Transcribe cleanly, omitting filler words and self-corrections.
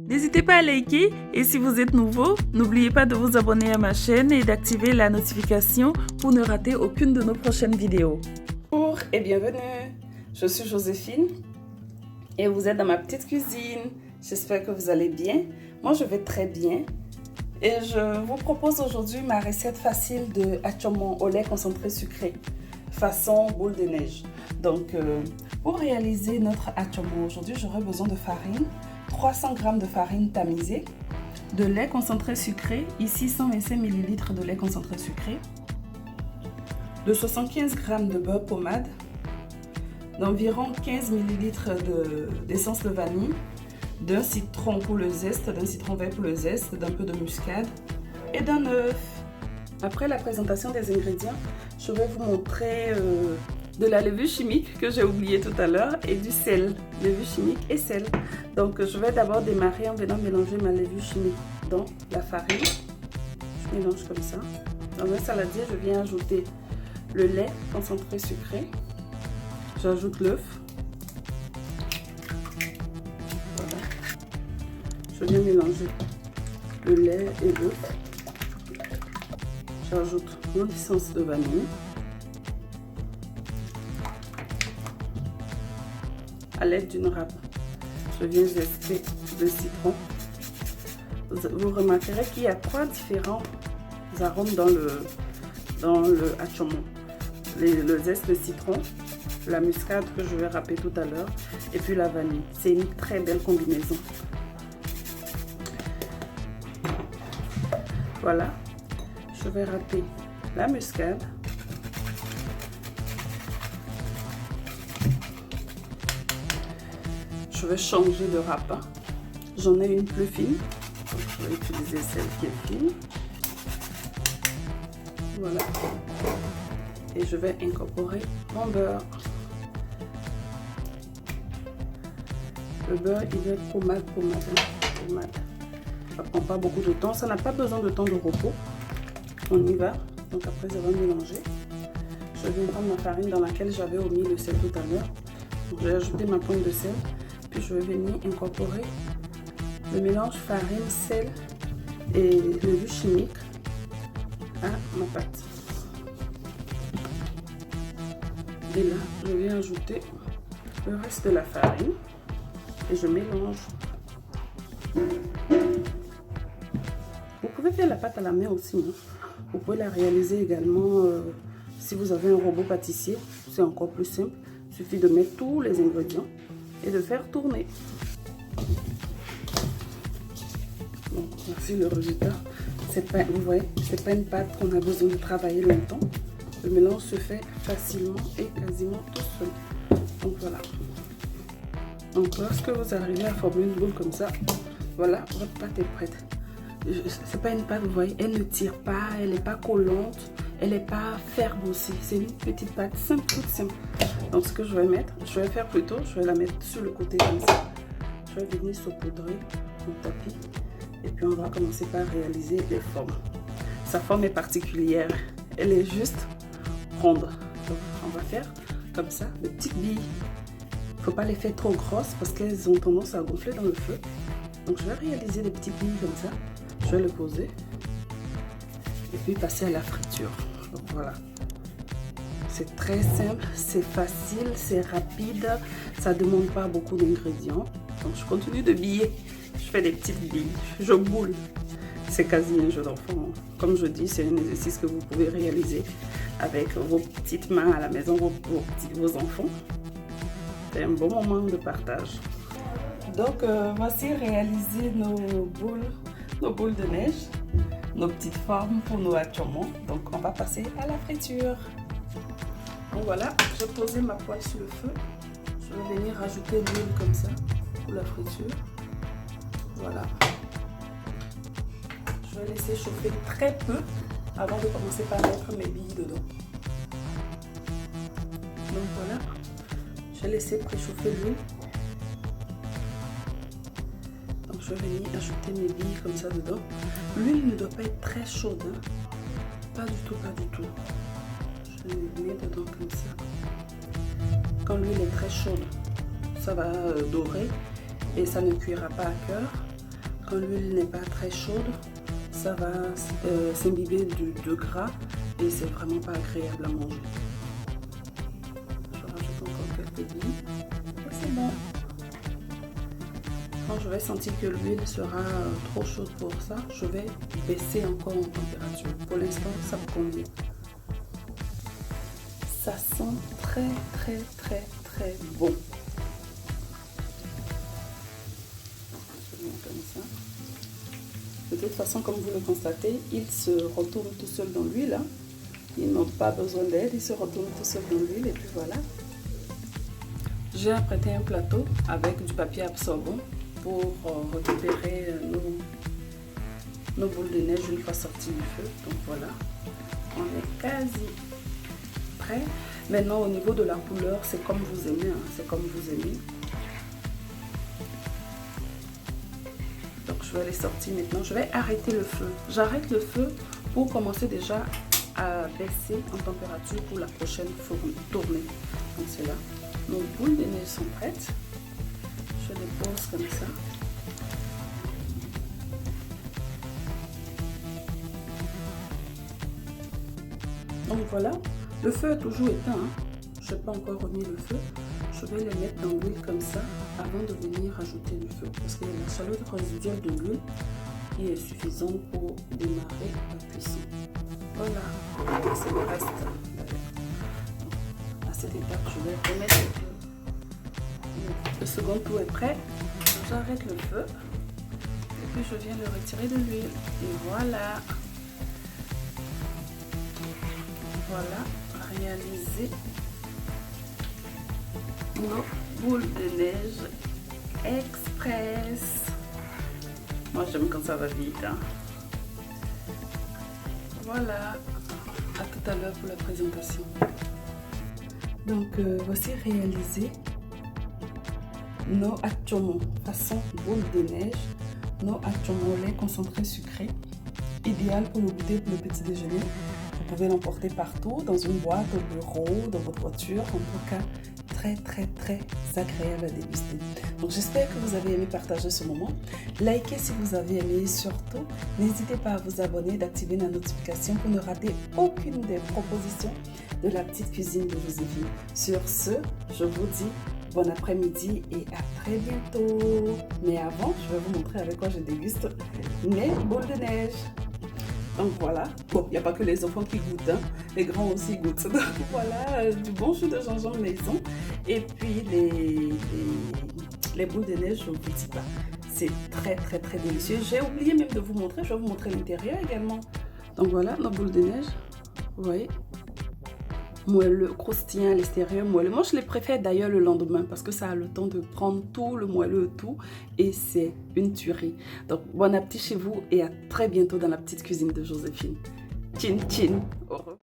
N'hésitez pas à liker et si vous êtes nouveau, n'oubliez pas de vous abonner à ma chaîne et d'activer la notification pour ne rater aucune de nos prochaines vidéos. Bonjour et bienvenue, je suis Joséphine et vous êtes dans ma petite cuisine. J'espère que vous allez bien. Moi je vais très bien et je vous propose aujourd'hui ma recette facile de atchomo au lait concentré sucré façon boule de neige. Donc pour réaliser notre atchomo aujourd'hui, j'aurai besoin de farine, 300 g de farine tamisée, de lait concentré sucré, ici 125 ml de lait concentré sucré, de 75 g de beurre pommade, d'environ 15 ml d'essence de vanille, d'un citron pour le zeste, d'un citron vert pour le zeste, d'un peu de muscade et d'un œuf. Après la présentation des ingrédients, je vais vous montrer de la levure chimique que j'ai oublié tout à l'heure et du sel, levure chimique et sel. Donc je vais d'abord démarrer en venant mélanger ma levure chimique dans la farine. Je mélange comme ça. Dans un saladier, je viens ajouter le lait concentré sucré. J'ajoute l'œuf. Voilà. Je viens mélanger le lait et l'œuf. J'ajoute mon essence de vanille. À l'aide d'une râpe, je viens zester le citron. Vous remarquerez qu'il y a 3 différents arômes dans le atchomo. Le zeste de citron, la muscade que je vais râper tout à l'heure et puis la vanille. C'est une très belle combinaison. Voilà, je vais râper la muscade. Je vais changer de râpe. J'en ai une plus fine. Donc je vais utiliser celle qui est fine. Voilà. Et je vais incorporer mon beurre. Le beurre, il va être pommade. Ça ne prend pas beaucoup de temps. Ça n'a pas besoin de temps de repos. On y va. Donc après avoir mélangé, je viens prendre ma farine dans laquelle j'avais omis le sel tout à l'heure. Je vais ajouter ma pointe de sel. Puis je vais venir incorporer le mélange farine, sel et levure chimique à ma pâte. Et là, je viens ajouter le reste de la farine et je mélange. Vous pouvez faire la pâte à la main aussi. Hein. Vous pouvez la réaliser également si vous avez un robot pâtissier. C'est encore plus simple. Il suffit de mettre tous les ingrédients et de faire tourner. Donc, voici le résultat. Vous voyez, c'est pas une pâte qu'on a besoin de travailler longtemps. Le mélange se fait facilement et quasiment tout seul. Donc voilà. Donc lorsque vous arrivez à former une boule comme ça, voilà, votre pâte est prête. C'est pas une pâte, vous voyez, elle ne tire pas, elle n'est pas collante, elle n'est pas ferme aussi. C'est une petite pâte simple, toute simple. Donc ce que je vais mettre, je vais faire plutôt, je vais la mettre sur le côté comme ça. Je vais venir saupoudrer mon tapis et puis on va commencer par réaliser les formes. Sa forme est particulière, elle est juste ronde. Donc on va faire comme ça, de petites billes. Il ne faut pas les faire trop grosses parce qu'elles ont tendance à gonfler dans le feu. Donc je vais réaliser des petites billes comme ça. Je vais le poser et puis passer à la friture. Donc voilà. C'est très simple, c'est facile, c'est rapide, ça ne demande pas beaucoup d'ingrédients. Donc je continue de biller, je fais des petites billes, je boule. C'est quasi un jeu d'enfant. Comme je dis, c'est un exercice que vous pouvez réaliser avec vos petites mains à la maison, vos enfants. C'est un bon moment de partage. Donc voici réalisé nos boules de neige, nos petites formes pour nos atchomo. Donc on va passer à la friture. Donc voilà, j'ai posé ma poêle sur le feu. Je vais venir rajouter l'huile comme ça pour la friture. Voilà. Je vais laisser chauffer très peu avant de commencer par mettre mes billes dedans. Donc voilà, je vais laisser préchauffer l'huile. Donc je vais venir ajouter mes billes comme ça dedans. L'huile ne doit pas être très chaude. Hein. Pas du tout, pas du tout. Je vais les mettre dedans comme ça. Quand l'huile est très chaude, ça va dorer et ça ne cuira pas à cœur. quand l'huile n'est pas très chaude, ça va s'imbiber de gras et c'est vraiment pas agréable à manger. Je rajoute encore quelques billes et c'est bon. Quand je vais sentir que l'huile sera trop chaude pour ça, je vais baisser encore en température. Pour l'instant, ça me convient. Ça sent très bon. Comme ça. De toute façon, comme vous le constatez, il se retourne tout seul dans l'huile. Hein. Ils n'ont pas besoin d'aide, il se retourne tout seul dans l'huile et puis voilà. J'ai apprêté un plateau avec du papier absorbant pour récupérer nos boules de neige une fois sorties du feu. Donc voilà, on est quasi prêt. Maintenant, au niveau de la couleur, c'est comme vous aimez, hein, c'est comme vous aimez. Donc je vais les sortir maintenant. Je vais arrêter le feu. J'arrête le feu pour commencer déjà à baisser en température pour la prochaine tournée. Donc c'est là. Nos boules de neige sont prêtes. Je les pose comme ça. Donc voilà, le feu est toujours éteint. Hein. Je n'ai pas encore remis le feu. Je vais les mettre dans l'huile comme ça avant de venir ajouter le feu. Parce qu'il y a la chaleur résiduelle de l'huile qui est suffisante pour démarrer la cuisson. Voilà, c'est le reste. À cette étape, je vais remettre le feu. Le second tour est prêt. J'arrête le feu. Et puis je viens le retirer de l'huile. Et voilà. Voilà, réaliser nos boules de neige express. Moi j'aime quand ça va vite. Hein. Voilà, à tout à l'heure pour la présentation. Donc voici réalisé nos atchomos façon boule de neige, nos atchomos au lait concentré sucré, idéal pour le goûter pour le petit déjeuner. Vous pouvez l'emporter partout, dans une boîte, au bureau, dans votre voiture. En tout cas, très agréable à déguster. Donc j'espère que vous avez aimé partager ce moment. Likez si vous avez aimé. Surtout, n'hésitez pas à vous abonner, d'activer la notification pour ne rater aucune des propositions de la petite cuisine de Joséphine. Sur ce, je vous dis bon après-midi et à très bientôt. Mais avant, je vais vous montrer avec quoi je déguste mes boules de neige. Donc voilà, bon, il n'y a pas que les enfants qui goûtent, hein. Les grands aussi goûtent. Donc voilà, du bon jus de gingembre maison. Et puis les boules de neige, je ne vous dis pas. C'est très délicieux. J'ai oublié même de vous montrer, je vais vous montrer l'intérieur également. Donc voilà, nos boules de neige, vous voyez. Moelleux, croustillant à l'extérieur, moelleux. Moi, je les préfère d'ailleurs le lendemain parce que ça a le temps de prendre tout le moelleux, tout. Et c'est une tuerie. Donc, bon appétit chez vous et à très bientôt dans la petite cuisine de Joséphine. Chin chin. Au revoir.